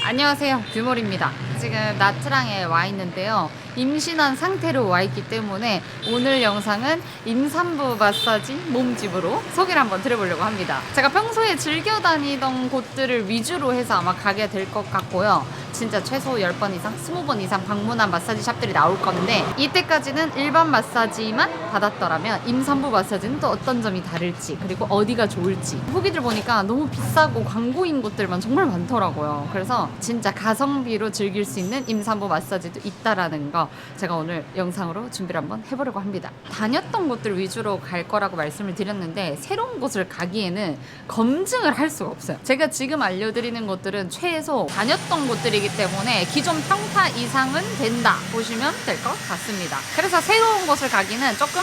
안녕하세요, 뷰몰입니다. 지금 나트랑에 와 있는데요, 임신한 상태로 와 있기 때문에 오늘 영상은 임산부 마사지 몸집으로 소개를 한번 드려보려고 합니다. 제가 평소에 즐겨 다니던 곳들을 위주로 해서 아마 가게 될 것 같고요. 진짜 최소 10번 이상, 20번 이상 방문한 마사지 샵들이 나올 건데, 이때까지는 일반 마사지만 받았더라면 임산부 마사지는 또 어떤 점이 다를지, 그리고 어디가 좋을지 후기들 보니까 너무 비싸고 광고인 곳들만 정말 많더라고요. 그래서 진짜 가성비로 즐길 수 있는 임산부 마사지도 있다라는 거 제가 오늘 영상으로 준비를 한번 해보려고 합니다. 다녔던 곳들 위주로 갈 거라고 말씀을 드렸는데, 새로운 곳을 가기에는 검증을 할 수가 없어요. 제가 지금 알려드리는 곳들은 최소 다녔던 곳들이기 때문에 기존 평타 이상은 된다 보시면 될 것 같습니다. 그래서 새로운 곳을 가기는 조금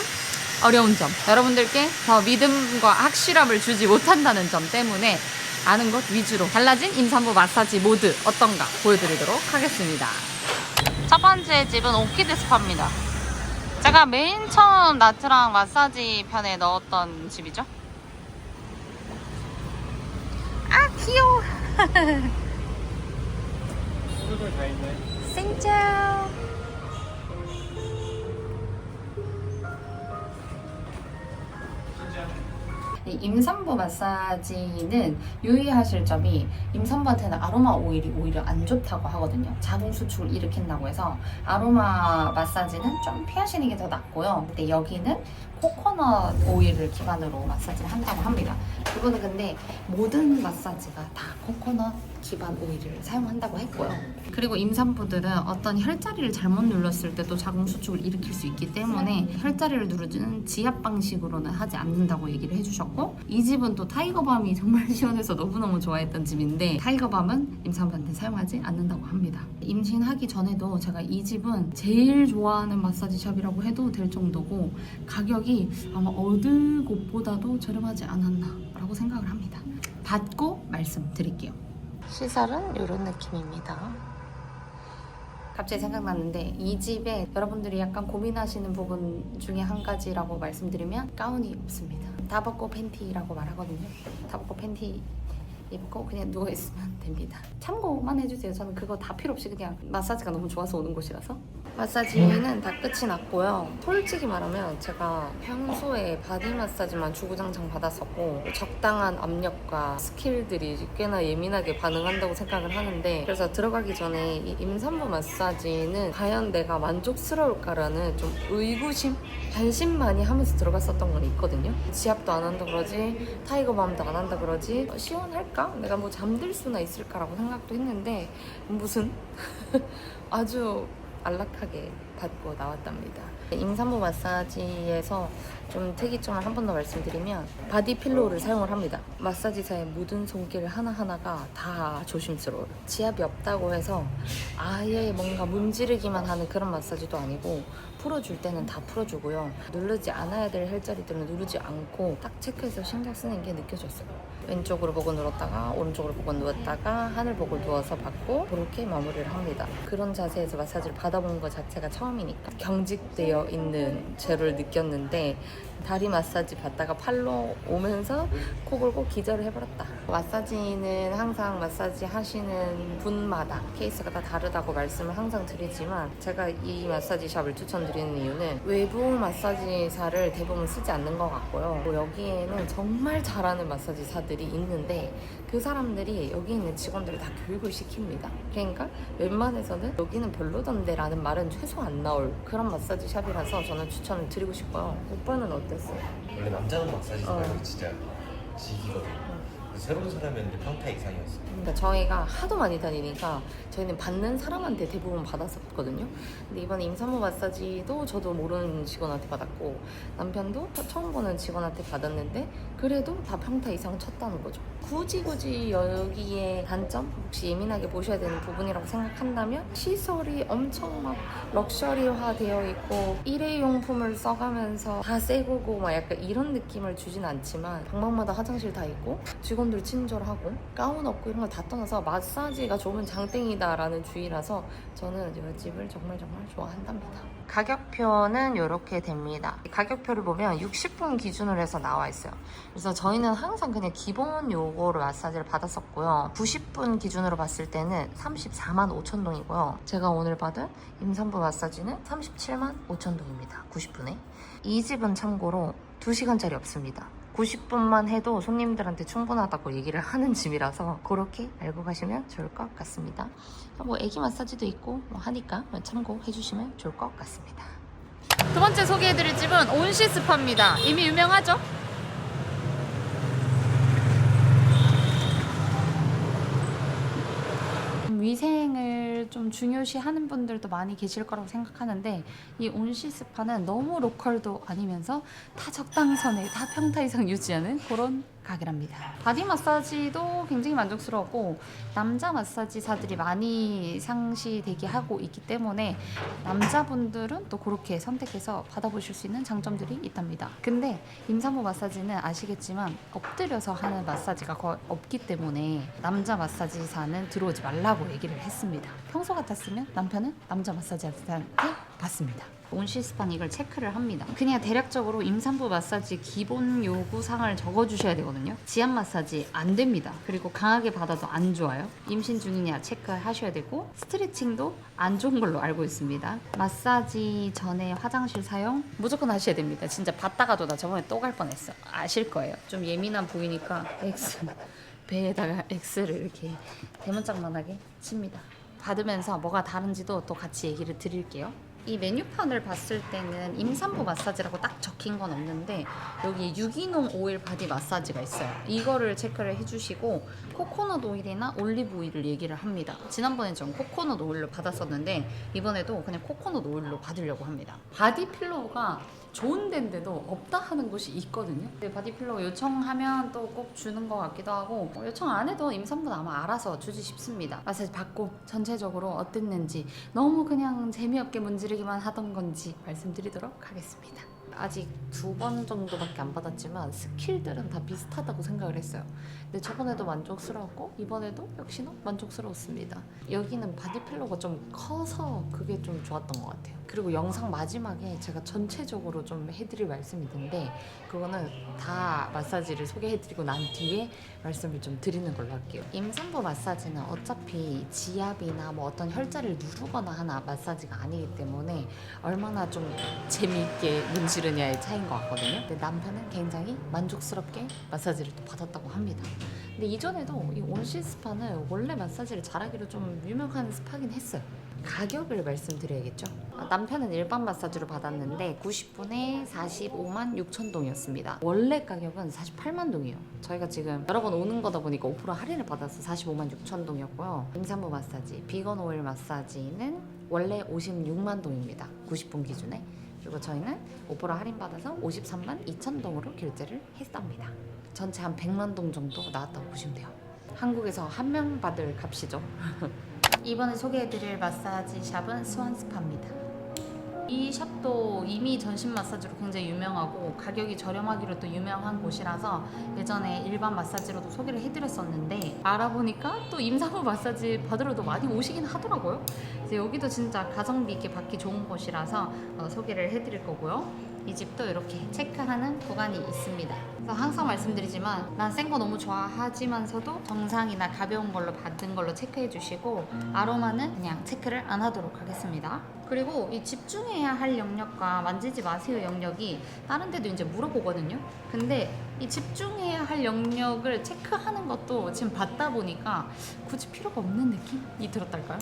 어려운 점, 여러분들께 더 믿음과 확실함을 주지 못한다는 점 때문에 아는 것 위주로 달라진 임산부 마사지 모드 어떤가 보여드리도록 하겠습니다. 첫 번째 집은 오키드 스파입니다. 제가 맨 처음 나트랑 마사지 편에 넣었던 집이죠. 아 귀여워. 술을 다 있네. 생짜. 이 임산부 마사지는 유의하실 점이, 임산부한테는 아로마 오일이 오히려 안 좋다고 하거든요. 자궁 수축을 일으킨다고 해서 아로마 마사지는 좀 피하시는 게 더 낫고요. 근데 여기는 코코넛 오일을 기반으로 마사지를 한다고 합니다. 이거는 근데 모든 마사지가 다 코코넛 기반 오일을 사용한다고 했고요. 그리고 임산부들은 어떤 혈자리를 잘못 눌렀을 때도 자궁 수축을 일으킬 수 있기 때문에 혈자리를 누르는 지압 방식으로는 하지 않는다고 얘기를 해주셨고, 이 집은 또 타이거밤이 정말 시원해서 너무너무 좋아했던 집인데, 타이거밤은 임산부한테 사용하지 않는다고 합니다. 임신하기 전에도 제가 이 집은 제일 좋아하는 마사지 샵이라고 해도 될 정도고, 가격이 아마 어느 곳보다도 저렴하지 않았나 라고 생각을 합니다. 받고 말씀드릴게요. 시설은 이런 느낌입니다. 갑자기 생각났는데, 이 집에 여러분들이 약간 고민하시는 부분 중에 한 가지라고 말씀드리면 가운이 없습니다. 다 벗고 팬티라고 말하거든요. 다 벗고 팬티 입고 그냥 누워있으면 됩니다. 참고만 해주세요. 저는 그거 다 필요 없이 그냥 마사지가 너무 좋아서 오는 곳이라서. 마사지는 다 끝이 났고요. 솔직히 말하면 제가 평소에 바디 마사지만 주구장창 받았었고, 적당한 압력과 스킬들이 꽤나 예민하게 반응한다고 생각을 하는데, 그래서 들어가기 전에 이 임산부 마사지는 과연 내가 만족스러울까라는 좀 의구심? 반신반의 하면서 들어갔었던 건 있거든요. 지압도 안 한다 그러지, 타이거밤도 안 한다 그러지, 시원할까? 내가 뭐 잠들 수나 있을까라고 생각도 했는데, 무슨 아주 안락하게 받고 나왔답니다. 임산부 마사지에서 좀 특이점을 한 번 더 말씀드리면, 바디 필로우를 사용을 합니다. 마사지사의 모든 손길 하나하나가 다 조심스러워요. 지압이 없다고 해서 아예 뭔가 문지르기만 하는 그런 마사지도 아니고, 풀어줄 때는 다 풀어주고요. 누르지 않아야 될 혈자리들은 누르지 않고 딱 체크해서 신경 쓰는 게 느껴졌어요. 왼쪽으로 보고 누웠다가 오른쪽으로 보고 누웠다가 하늘 보고 누워서 받고, 그렇게 마무리를 합니다. 그런 자세에서 마사지를 받아본 것 자체가 처음이니까 경직되어 있는 죄를 느꼈는데, 다리 마사지 받다가 팔로 오면서 코 골고 기절을 해버렸다. 마사지는 항상 마사지 하시는 분마다 케이스가 다 다르다고 말씀을 항상 드리지만, 제가 이 마사지 샵을 추천드리는 이유는 외부 마사지사를 대부분 쓰지 않는 것 같고요. 여기에는 정말 잘하는 마사지사들이 있는데, 그 사람들이 여기 있는 직원들을 다 교육을 시킵니다. 그러니까 웬만해서는 여기는 별로던데 라는 말은 최소 안 나올 그런 마사지 샵이라서 저는 추천을 드리고 싶어요. 오빠는 어땠어요? 원래 남자는 마사지 말고 진짜 지기거든요. 새로운 사람이었는데 평타 이상이었어요. 그러니까 저희가 하도 많이 다니니까 저희는 받는 사람한테 대부분 받았었거든요. 근데 이번에 임산부 마사지도 저도 모르는 직원한테 받았고, 남편도 처음 보는 직원한테 받았는데 그래도 다 평타 이상 쳤다는 거죠. 굳이 여기에 단점? 혹시 예민하게 보셔야 되는 부분이라고 생각한다면, 시설이 엄청 막 럭셔리화 되어 있고 일회용품을 써가면서 다 새거고 막 약간 이런 느낌을 주진 않지만, 방방마다 화장실 다 있고 직원들 친절하고 가운 없고 이런 걸 다 떠나서 마사지가 좋으면 장땡이다 라는 주의라서 저는 이 집을 정말 좋아한답니다. 가격표는 이렇게 됩니다. 가격표를 보면 60분 기준으로 해서 나와 있어요. 그래서 저희는 항상 그냥 기본 요 요거를 마사지를 받았었고요. 90분 기준으로 봤을 때는 34만 5천 동이고요. 제가 오늘 받은 임산부 마사지는 37만 5천 동입니다. 90분에. 이 집은 참고로 2시간짜리 없습니다. 90분만 해도 손님들한테 충분하다고 얘기를 하는 집이라서 그렇게 알고 가시면 좋을 것 같습니다. 뭐 애기 마사지도 있고 뭐 하니까 참고해 주시면 좋을 것 같습니다. 두 번째 소개해드릴 집은 온시 스파입니다. 이미 유명하죠? 위생을 좀 중요시 하는 분들도 많이 계실 거라고 생각하는데 이 온시 스파는 너무 로컬도 아니면서 다 적당선에 다 평타 이상 유지하는 그런 가게랍니다. 바디 마사지도 굉장히 만족스러웠고 남자 마사지사들이 많이 상시되게 하고 있기 때문에 남자분들은 또 그렇게 선택해서 받아보실 수 있는 장점들이 있답니다. 근데 임산부 마사지는 아시겠지만 엎드려서 하는 마사지가 거의 없기 때문에 남자 마사지사는 들어오지 말라고 얘기를 했습니다. 평소 같았으면 남편은 남자 마사지사한테 받습니다. 온시스판 이걸 체크를 합니다. 그냥 대략적으로 임산부 마사지 기본 요구사항을 적어주셔야 되거든요. 지압 마사지 안 됩니다. 그리고 강하게 받아도 안 좋아요. 임신 중이냐 체크하셔야 되고 스트레칭도 안 좋은 걸로 알고 있습니다. 마사지 전에 화장실 사용 무조건 하셔야 됩니다. 진짜 받다가도 나 저번에 또 갈 뻔했어. 아실 거예요. 좀 예민한 부위니까 X 배에다가 X를 이렇게 대문짝만하게 칩니다. 받으면서 뭐가 다른지도 또 같이 얘기를 드릴게요. 이 메뉴판을 봤을 때는 임산부 마사지라고 딱 적힌 건 없는데 여기 유기농 오일 바디 마사지가 있어요. 이거를 체크를 해주시고 코코넛 오일이나 올리브 오일을 얘기를 합니다. 지난번에 전 코코넛 오일로 받았었는데 이번에도 그냥 코코넛 오일로 받으려고 합니다. 바디 필로우가 좋은 데인데도 없다 하는 곳이 있거든요. 바디 필로우 요청하면 또 꼭 주는 것 같기도 하고 요청 안 해도 임산부는 아마 알아서 주지 싶습니다. 마사지 받고 전체적으로 어땠는지 너무 그냥 재미없게 문지르기만 하던 건지 말씀드리도록 하겠습니다. 아직 2번 정도밖에 안 받았지만 스킬들은 다 비슷하다고 생각을 했어요. 근데 저번에도 만족스러웠고 이번에도 역시나 만족스러웠습니다. 여기는 바디필로가 좀 커서 그게 좀 좋았던 것 같아요. 그리고 영상 마지막에 제가 전체적으로 좀 해드릴 말씀이 있는데 그거는 다 마사지를 소개해드리고 난 뒤에 말씀을 좀 드리는 걸로 할게요. 임산부 마사지는 어차피 지압이나 뭐 어떤 혈자리를 누르거나 하는 마사지가 아니기 때문에 얼마나 좀 재미있게 문지르냐의 차이인 것 같거든요. 근데 남편은 굉장히 만족스럽게 마사지를 또 받았다고 합니다. 근데 이전에도 이 온시 스파는 원래 마사지를 잘하기로 좀 유명한 스파긴 했어요. 가격을 말씀드려야겠죠. 남편은 일반 마사지로 받았는데 90분에 45만 6천 동이었습니다. 원래 가격은 48만 동이에요. 저희가 지금 여러 번 오는 거다 보니까 5% 할인을 받아서 45만 6천 동이었고요. 임산부 마사지, 비건 오일 마사지는 원래 56만 동입니다. 90분 기준에. 그리고 저희는 5% 할인 받아서 53만 2천 동으로 결제를 했답니다. 전체 한 100만 동 정도 나왔다고 보시면 돼요. 한국에서 한 명 받을 값이죠. 이번에 소개해드릴 마사지 샵은 스완스파입니다. 이 샵도 이미 전신 마사지로 굉장히 유명하고 가격이 저렴하기로 또 유명한 곳이라서 예전에 일반 마사지로도 소개를 해드렸었는데 알아보니까 또 임산부 마사지 받으러도 많이 오시긴 하더라고요. 그래서 여기도 진짜 가성비 있게 받기 좋은 곳이라서 소개를 해드릴 거고요. 이 집도 이렇게 체크하는 구간이 있습니다. 그래서 항상 말씀드리지만 난 센 거 너무 좋아하지만서도 정상이나 가벼운 걸로 받은 걸로 체크해 주시고 아로마는 그냥 체크를 안 하도록 하겠습니다. 그리고 이 집중해야 할 영역과 만지지 마세요 영역이 다른 데도 이제 물어보거든요. 근데 이 집중해야 할 영역을 체크하는 것도 지금 받다 보니까 굳이 필요가 없는 느낌이 들었달까요?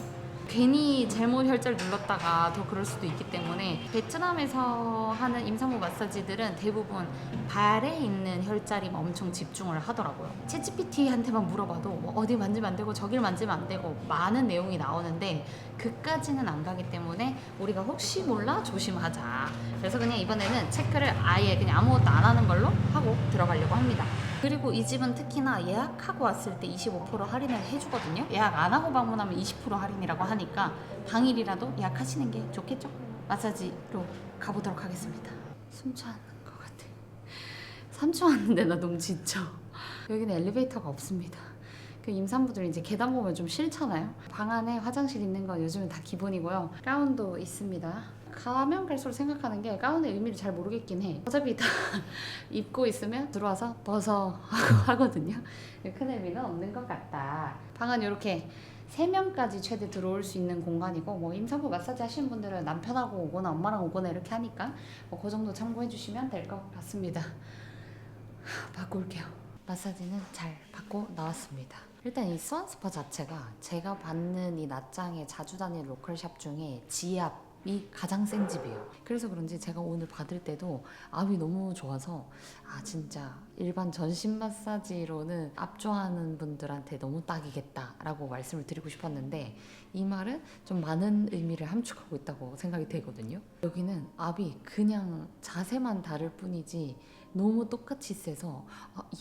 괜히 잘못 혈자를 눌렀다가 더 그럴 수도 있기 때문에 베트남에서 하는 임산부 마사지들은 대부분 발에 있는 혈자리만 엄청 집중을 하더라고요. 챗GPT한테만 물어봐도 뭐 어디 만지면 안 되고 저길 만지면 안 되고 많은 내용이 나오는데 그까지는 안 가기 때문에 우리가 혹시 몰라 조심하자. 그래서 그냥 이번에는 체크를 아예 그냥 아무것도 안 하는 걸로 하고 들어가려고 합니다. 그리고 이 집은 특히나 예약하고 왔을 때 25% 할인을 해주거든요. 예약 안 하고 방문하면 20% 할인이라고 하니까 당일이라도 예약하시는 게 좋겠죠? 마사지로 가보도록 하겠습니다. 숨차는 것 같아. 3초 왔는데 나 너무 지쳐. 여기는 엘리베이터가 없습니다. 그 임산부들 이제 계단 보면 좀 싫잖아요. 방 안에 화장실 있는 건 요즘은 다 기본이고요. 가운도 있습니다. 가면 갈수록 생각하는 게 가운의 의미를 잘 모르겠긴 해. 어차피 다 입고 있으면 들어와서 벗어 하거든요. 큰 의미는 없는 것 같다. 방은 이렇게 3명까지 최대 들어올 수 있는 공간이고, 뭐 임산부 마사지 하시는 분들은 남편하고 오거나 엄마랑 오거나 이렇게 하니까 그 정도 참고해 주시면 될 것 같습니다. 받고 올게요. 마사지는 잘 받고 나왔습니다. 일단 이 스완스파 자체가 제가 받는 이 낮장에 자주 다니는 로컬샵 중에 지압이 가장 센 집이에요. 그래서 그런지 제가 오늘 받을 때도 압이 너무 좋아서 진짜 일반 전신 마사지로는 압조하는 분들한테 너무 딱이겠다라고 말씀을 드리고 싶었는데, 이 말은 좀 많은 의미를 함축하고 있다고 생각이 되거든요. 여기는 압이 그냥 자세만 다를 뿐이지 너무 똑같이 세서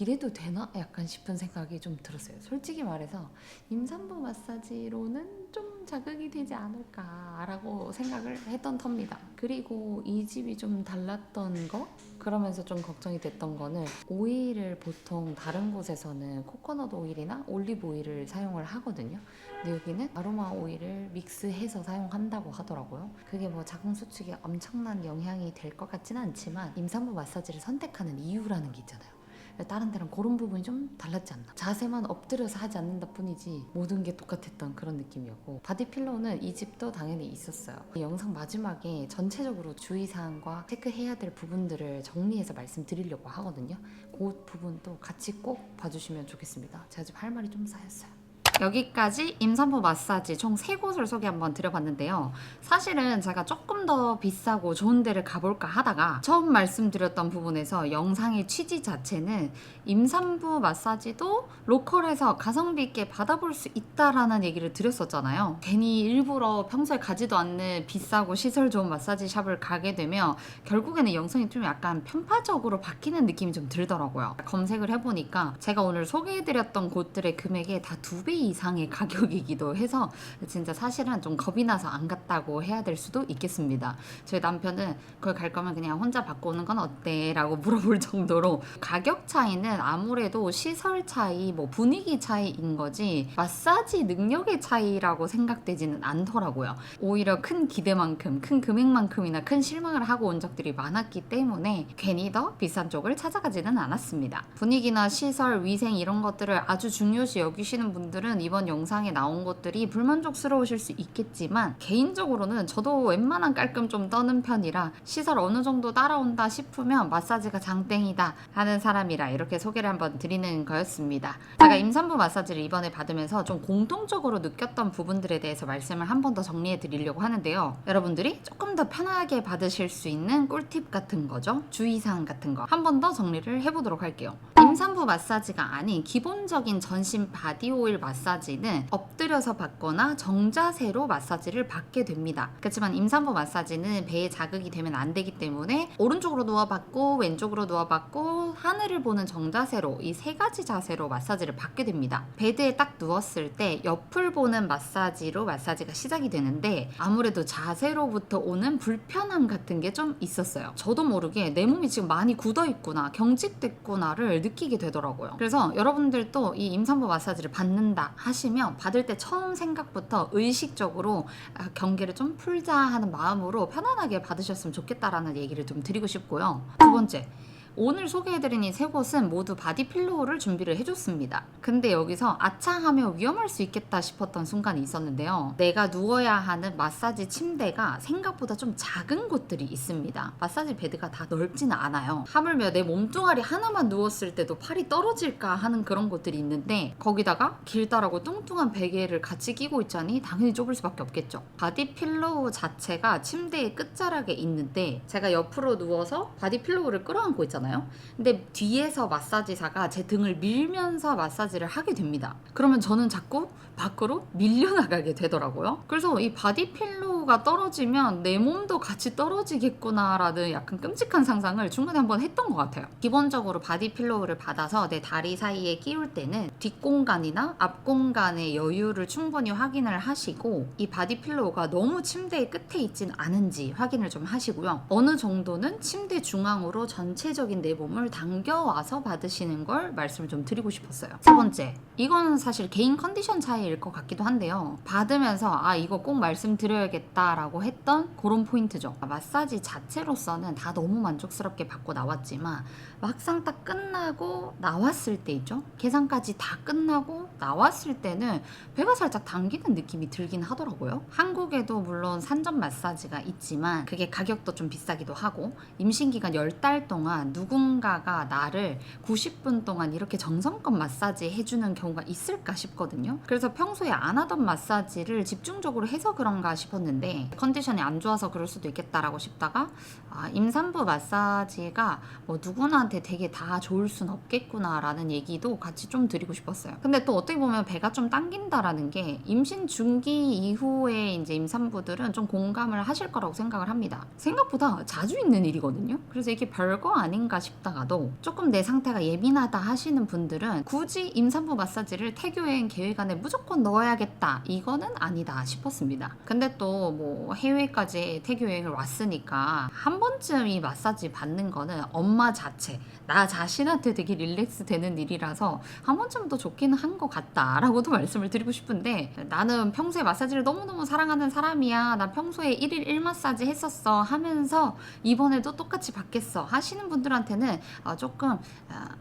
이래도 되나? 약간 싶은 생각이 좀 들었어요. 솔직히 말해서 임산부 마사지로는 좀 자극이 되지 않을까라고 생각을 했던 터입니다. 그리고 이 집이 좀 달랐던 거? 그러면서 좀 걱정이 됐던 거는, 오일을 보통 다른 곳에서는 코코넛 오일이나 올리브 오일을 사용을 하거든요. 근데 여기는 아로마 오일을 믹스해서 사용한다고 하더라고요. 그게 뭐 자궁 수축에 엄청난 영향이 될 것 같지는 않지만 임산부 마사지를 선택하는 이유라는 게 있잖아요. 다른 데랑 그런 부분이 좀 달랐지 않나. 자세만 엎드려서 하지 않는다 뿐이지 모든 게 똑같았던 그런 느낌이었고, 바디필로우는 이 집도 당연히 있었어요. 이 영상 마지막에 전체적으로 주의사항과 체크해야 될 부분들을 정리해서 말씀드리려고 하거든요. 그 부분도 같이 꼭 봐주시면 좋겠습니다. 제가 지금 할 말이 좀 쌓였어요. 여기까지 임산부 마사지 총 3곳을 소개 한번 드려봤는데요. 사실은 제가 조금 더 비싸고 좋은 데를 가볼까 하다가 처음 말씀드렸던 부분에서 영상의 취지 자체는 임산부 마사지도 로컬에서 가성비 있게 받아볼 수 있다라는 얘기를 드렸었잖아요. 괜히 일부러 평소에 가지도 않는 비싸고 시설 좋은 마사지 샵을 가게 되면 결국에는 영상이 좀 약간 편파적으로 바뀌는 느낌이 좀 들더라고요. 검색을 해보니까 제가 오늘 소개해드렸던 곳들의 금액의 다 2배 이상의 가격이기도 해서 진짜 사실은 좀 겁이 나서 안 갔다고 해야 될 수도 있겠습니다. 저희 남편은 그걸 갈 거면 그냥 혼자 받고 오는 건 어때? 라고 물어볼 정도로 가격 차이는 아무래도 시설 차이, 뭐 분위기 차이인 거지 마사지 능력의 차이라고 생각되지는 않더라고요. 오히려 큰 기대만큼, 큰 금액만큼이나 큰 실망을 하고 온 적들이 많았기 때문에 괜히 더 비싼 쪽을 찾아가지는 않았습니다. 분위기나 시설, 위생 이런 것들을 아주 중요시 여기시는 분들은 이번 영상에 나온 것들이 불만족스러우실 수 있겠지만, 개인적으로는 저도 웬만한 깔끔 좀 떠는 편이라 시설 어느 정도 따라온다 싶으면 마사지가 장땡이다 하는 사람이라 이렇게 소개를 한번 드리는 거였습니다. 제가 임산부 마사지를 이번에 받으면서 좀 공통적으로 느꼈던 부분들에 대해서 말씀을 한 번 더 정리해 드리려고 하는데요. 여러분들이 조금 더 편하게 받으실 수 있는 꿀팁 같은 거죠. 주의사항 같은 거 한 번 더 정리를 해보도록 할게요. 임산부 마사지가 아닌 기본적인 전신 바디 오일 마사지는 엎드려서 받거나 정자세로 마사지를 받게 됩니다. 그렇지만 임산부 마사지는 배에 자극이 되면 안 되기 때문에 오른쪽으로 누워받고 왼쪽으로 누워받고 하늘을 보는 정자세로 이 3가지 자세로 마사지를 받게 됩니다. 베드에 딱 누웠을 때 옆을 보는 마사지로 마사지가 시작이 되는데, 아무래도 자세로부터 오는 불편함 같은 게 좀 있었어요. 저도 모르게 내 몸이 지금 많이 굳어있구나, 경직됐구나를 느끼게 되더라고요. 그래서 여러분들도 이 임산부 마사지를 받는다 하시면 받을 때 처음 생각부터 의식적으로 경계를 좀 풀자 하는 마음으로 편안하게 받으셨으면 좋겠다라는 얘기를 좀 드리고 싶고요. 두 번째, 오늘 소개해드린 이 3곳은 모두 바디필로우를 준비를 해줬습니다. 근데 여기서 아차하며 위험할 수 있겠다 싶었던 순간이 있었는데요. 내가 누워야 하는 마사지 침대가 생각보다 좀 작은 곳들이 있습니다. 마사지 베드가 다 넓지는 않아요. 하물며 내 몸뚱아리 하나만 누웠을 때도 팔이 떨어질까 하는 그런 곳들이 있는데, 거기다가 길다라고 뚱뚱한 베개를 같이 끼고 있자니 당연히 좁을 수밖에 없겠죠. 바디필로우 자체가 침대의 끝자락에 있는데, 제가 옆으로 누워서 바디필로우를 끌어안고 있잖아요. 근데 뒤에서 마사지사가 제 등을 밀면서 마사지를 하게 됩니다. 그러면 저는 자꾸 밖으로 밀려나가게 되더라고요. 그래서 이 바디필로우가 떨어지면 내 몸도 같이 떨어지겠구나라는 약간 끔찍한 상상을 중간에 한번 했던 것 같아요. 기본적으로 바디필로우를 받아서 내 다리 사이에 끼울 때는 뒷공간이나 앞공간의 여유를 충분히 확인을 하시고, 이 바디필로우가 너무 침대의 끝에 있진 않은지 확인을 좀 하시고요. 어느 정도는 침대 중앙으로 전체적인 내 몸을 당겨와서 받으시는 걸 말씀을 좀 드리고 싶었어요. 세 번째, 이건 사실 개인 컨디션 차이일 것 같기도 한데요. 받으면서 이거 꼭 말씀드려야겠다 좋겠다라고 했던 그런 포인트죠. 마사지 자체로서는 다 너무 만족스럽게 받고 나왔지만 막상 딱 끝나고 나왔을 때 있죠. 계산까지 다 끝나고 나왔을 때는 배가 살짝 당기는 느낌이 들긴 하더라고요. 한국에도 물론 산전 마사지가 있지만 그게 가격도 좀 비싸기도 하고 임신기간 10달 동안 누군가가 나를 90분 동안 이렇게 정성껏 마사지 해주는 경우가 있을까 싶거든요. 그래서 평소에 안 하던 마사지를 집중적으로 해서 그런가 싶었는데 컨디션이 안 좋아서 그럴 수도 있겠다라고 싶다가 임산부 마사지가 뭐 누구나한테 되게 다 좋을 순 없겠구나 라는 얘기도 같이 좀 드리고 싶었어요. 근데 또 어떻게 보면 배가 좀 당긴다라는 게 임신 중기 이후에 이제 임산부들은 좀 공감을 하실 거라고 생각을 합니다. 생각보다 자주 있는 일이거든요. 그래서 이게 별거 아닌가 싶다가도 조금 내 상태가 예민하다 하시는 분들은 굳이 임산부 마사지를 태교여행 계획 안에 무조건 넣어야겠다 이거는 아니다 싶었습니다. 근데 또 뭐 해외까지 태교여행을 왔으니까 한 번쯤 이 마사지 받는 거는 엄마 자체 나 자신한테 되게 릴렉스 되는 일이라서 한 번쯤 더 좋기는 한 것 같다라고도 말씀을 드리고 싶은데 나는 평소에 마사지를 너무너무 사랑하는 사람이야 나 평소에 1일 1마사지 했었어 하면서 이번에도 똑같이 받겠어 하시는 분들한테는 조금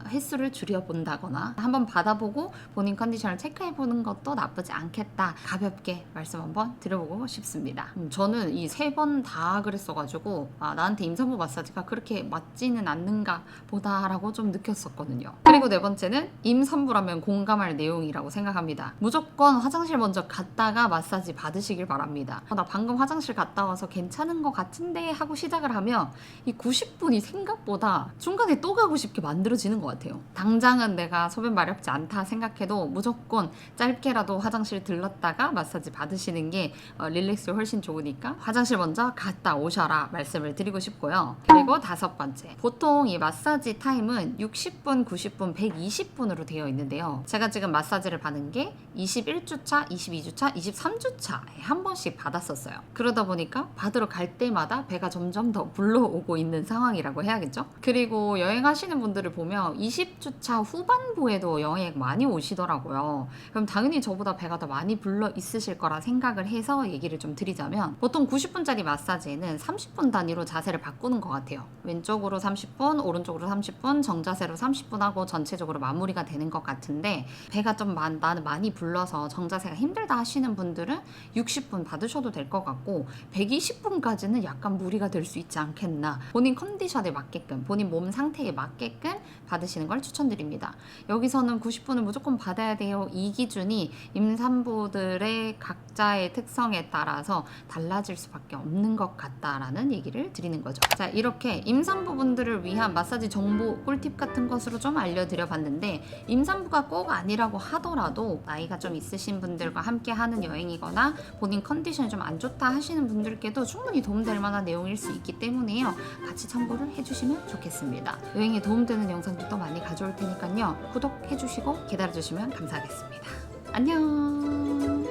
횟수를 줄여본다거나 한번 받아보고 본인 컨디션을 체크해보는 것도 나쁘지 않겠다 가볍게 말씀 한번 드려보고 싶습니다. 저는 이 3번 다 그랬어가지고 나한테 임산부 마사지가 그렇게 맞지는 않는가 보다라고 좀 느꼈었거든요. 그리고 4번째는 임산부라면 공감할 내용이라고 생각합니다. 무조건 화장실 먼저 갔다가 마사지 받으시길 바랍니다. 나 방금 화장실 갔다 와서 괜찮은 것 같은데 하고 시작을 하면 이 90분이 생각보다 중간에 또 가고 싶게 만들어지는 것 같아요. 당장은 내가 소변 마렵지 않다 생각해도 무조건 짧게라도 화장실 들렀다가 마사지 받으시는 게 릴렉스에 훨씬 좋으니까 화장실 먼저 갔다 오셔라 말씀을 드리고 싶고요. 그리고 5번째, 보통 이 마사지 타임은 60분, 90분, 120분으로 되어 있는데요. 제가 지금 마사지를 받은 게 21주차, 22주차, 23주차에 한 번씩 받았었어요. 그러다 보니까 받으러 갈 때마다 배가 점점 더 불러오고 있는 상황이라고 해야겠죠. 그리고 여행하시는 분들을 보면 20주차 후반부에도 여행 많이 오시더라고요. 그럼 당연히 저보다 배가 더 많이 불러 있으실 거라 생각을 해서 얘기를 좀 드리자면 보통 90분짜리 마사지에는 30분 단위로 자세를 바꾸는 것 같아요. 왼쪽으로 30분, 오른쪽으로 30분, 정자세로 30분 하고 전체적으로 마무리가 되는 것 같은데 배가 좀 나는 많이 불러서 정자세가 힘들다 하시는 분들은 60분 받으셔도 될 것 같고 120분까지는 약간 무리가 될 수 있지 않겠나 본인 컨디션에 맞게끔 본인 몸 상태에 맞게끔 받으시는 걸 추천드립니다. 여기서는 90분을 무조건 받아야 돼요 이 기준이 임산부들의 각자의 특성에 따라서 달라질 수밖에 없는 것 같다라는 얘기를 드리는 거죠. 자, 이렇게 임산부분들을 위한 마사지 정보 꿀팁 같은 것으로 좀 알려드려 봤는데 임산부가 꼭 아니라고 하더라도 나이가 좀 있으신 분들과 함께 하는 여행이거나 본인 컨디션이 좀 안 좋다 하시는 분들께도 충분히 도움될 만한 내용일 수 있기 때문에요. 같이 참고를 해주시면 좋겠습니다. 여행에 도움되는 영상도 또 많이 가져올 테니까요. 구독해주시고 기다려주시면 감사하겠습니다. 안녕.